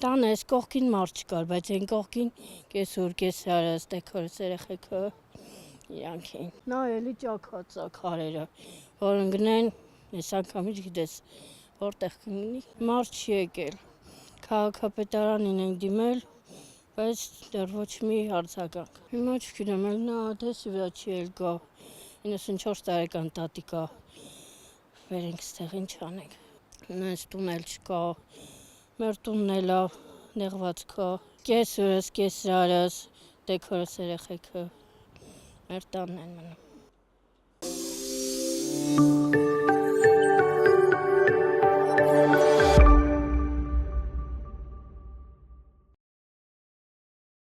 Տան էս կողքին մարդ չկար, բայց այն կողքին կեսուր, կեսարս, դեքորս երեխեքը իրանք էին։ Նա էլի ճաքած է քարերը, որ ընկնեն, այս անգամ չգիտես որտեղ կընկնի։ Մարդ չի եկել։ Քաղաքապետարանին ենք դիմել, բայց դեռ ոչ մի արձագանք։ Հիմա չգիտեմ, էլ նա դեսի վրա չի էլ գա։ 94 տարեկան տատիկ է։ Վերենք ստեղ ինչ անենք։ Նենց տուն էլ չկա։ Մեր տունն էլ է նեղված կա։ Կեսուրս, կեսրարս, դեքորս երեխեքը մեր տանն են մնում։